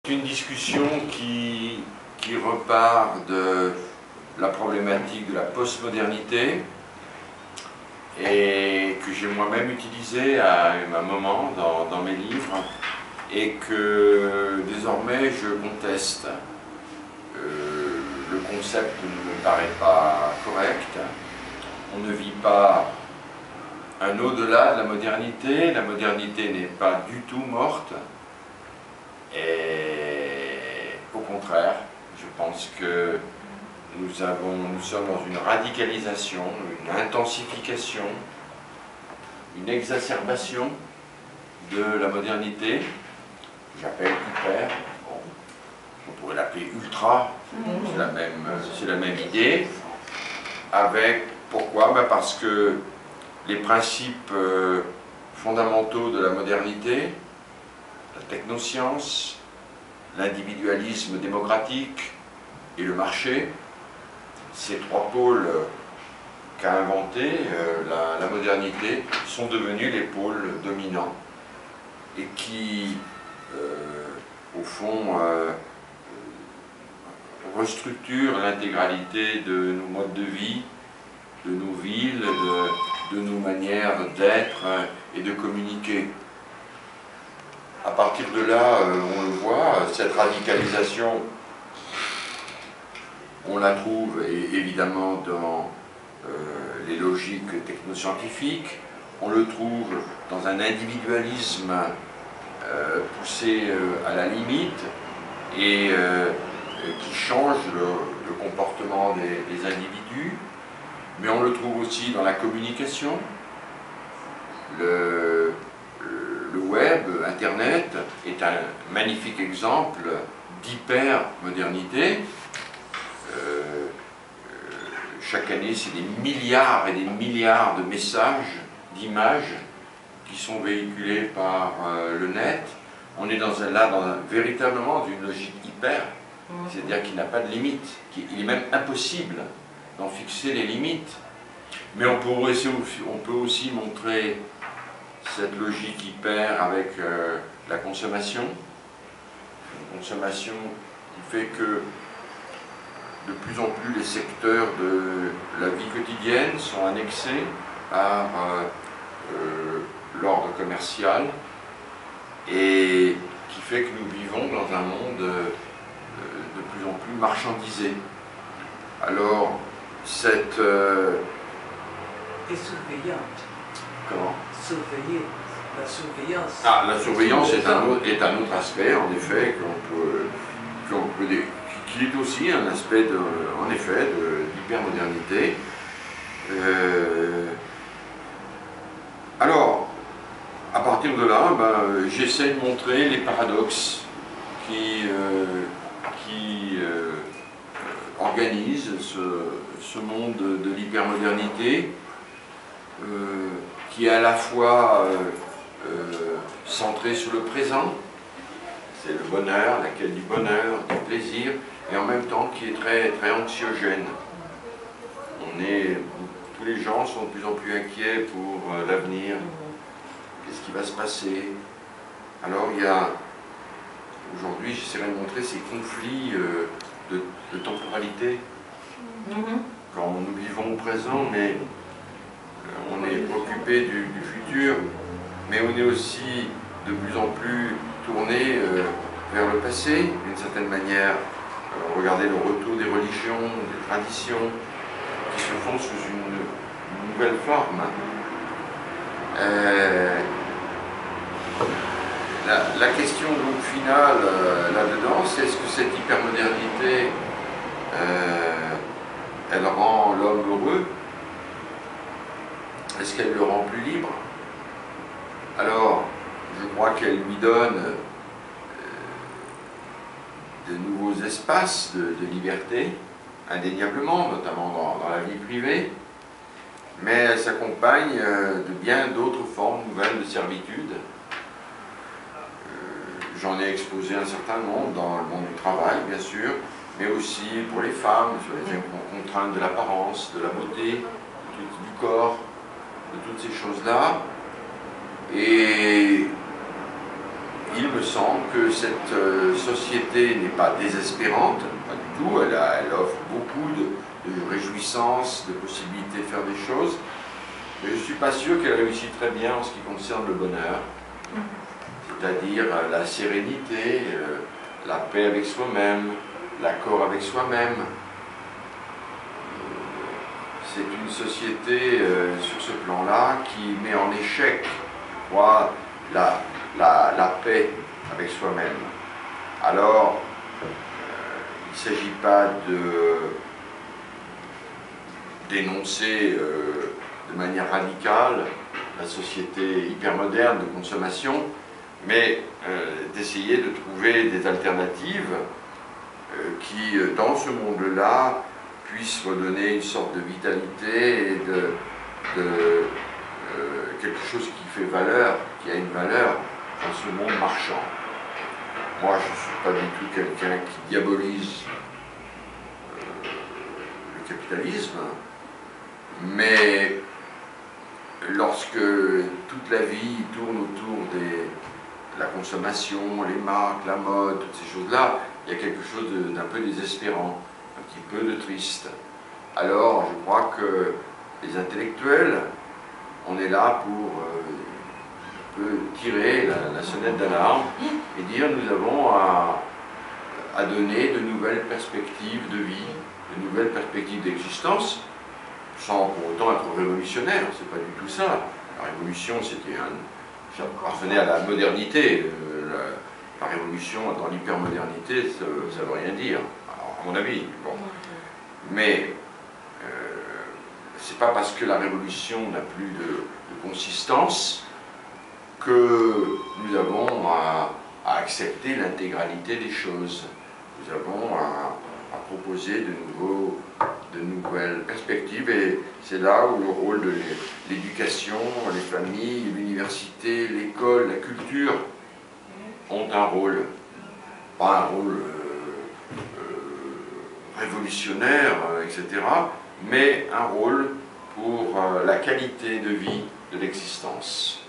Une discussion qui repart de la problématique de la postmodernité et que j'ai moi-même utilisée à un moment dans mes livres et que désormais je conteste. Le concept ne me paraît pas correct. On ne vit pas un au-delà de la modernité n'est pas du tout morte. Et au contraire, je pense que nous sommes dans une radicalisation, une intensification, une exacerbation de la modernité, que j'appelle hyper, bon, on pourrait l'appeler ultra, c'est la même idée, avec, pourquoi? Parce que les principes fondamentaux de la modernité, la technoscience, l'individualisme démocratique et le marché, ces trois pôles qu'a inventé la modernité, sont devenus les pôles dominants et qui, au fond, restructurent l'intégralité de nos modes de vie, de nos villes, de nos manières d'être et de communiquer. À partir de là, on le voit, cette radicalisation, on la trouve évidemment dans les logiques technoscientifiques, on le trouve dans un individualisme poussé à la limite et qui change le comportement des individus, mais on le trouve aussi dans la communication. Le web, Internet, est un magnifique exemple d'hyper-modernité. Chaque année, c'est des milliards et des milliards de messages, d'images qui sont véhiculés par le net. On est véritablement dans une logique hyper, c'est-à-dire qu'il n'a pas de limite. Il est même impossible d'en fixer les limites. Mais on peut aussi montrer cette logique hyper avec la consommation. Une consommation qui fait que de plus en plus les secteurs de la vie quotidienne sont annexés par l'ordre commercial et qui fait que nous vivons dans un monde de plus en plus marchandisé. Alors, cette... Et surveillante. Comment? Surveiller. La surveillance. Ah, la surveillance est un autre aspect, en effet, qui est aussi un aspect, en effet, d'hypermodernité. Alors, à partir de là, j'essaie de montrer les paradoxes qui organisent ce monde de l'hypermodernité, qui est à la fois centré sur le présent, c'est le bonheur, la quête du bonheur, du plaisir, et en même temps qui est très, très anxiogène. Tous les gens sont de plus en plus inquiets pour l'avenir, qu'est-ce qui va se passer. Alors aujourd'hui j'essaierai de montrer ces conflits de temporalité, quand nous vivons au présent, mais on est préoccupé du futur, mais on est aussi de plus en plus tourné vers le passé, d'une certaine manière. Regardez le retour des religions, des traditions, qui se font sous une nouvelle forme. La question donc finale là-dedans, c'est est-ce que cette hypermodernité, elle rend l'homme heureux? Est-ce qu'elle le rend plus libre? Alors, je crois qu'elle lui donne de nouveaux espaces de liberté, indéniablement, notamment dans la vie privée, mais elle s'accompagne de bien d'autres formes nouvelles de servitude. J'en ai exposé un certain nombre dans le monde du travail, bien sûr, mais aussi pour les femmes, sur les contraintes de l'apparence, de la beauté, du corps, de toutes ces choses-là. Et il me semble que cette société n'est pas désespérante, pas du tout, elle offre beaucoup de réjouissances, de possibilités de faire des choses, mais je ne suis pas sûr qu'elle réussit très bien en ce qui concerne le bonheur, c'est-à-dire la sérénité, la paix avec soi-même, l'accord avec soi-même. C'est une société sur ce plan-là qui met en échec, je crois, la paix avec soi-même. Alors, il ne s'agit pas de dénoncer de manière radicale la société hypermoderne de consommation, mais d'essayer de trouver des alternatives qui, dans ce monde-là, puissent redonner une sorte de vitalité et de quelque chose qui fait valeur, qui a une valeur dans ce monde marchand. Moi, je ne suis pas du tout quelqu'un qui diabolise le capitalisme, mais lorsque toute la vie tourne autour de la consommation, les marques, la mode, toutes ces choses-là, il y a quelque chose d'un peu désespérant, un petit peu de triste. Alors, je crois que les intellectuels, on est là pour tirer la sonnette d'alarme et dire nous avons à donner de nouvelles perspectives de vie, de nouvelles perspectives d'existence, sans pour autant être révolutionnaire, c'est pas du tout ça. La révolution, ça appartenait à la modernité. La révolution dans l'hypermodernité, ça ne veut rien dire, alors, à mon avis. Bon. Mais c'est pas parce que la révolution n'a plus de consistance que nous avons à accepter l'intégralité des choses. Nous avons à proposer de nouvelles perspectives, et c'est là où le rôle de l'éducation, les familles, l'université, l'école, la culture ont un rôle, pas un rôle révolutionnaire, etc., mais un rôle pour la qualité de vie de l'existence.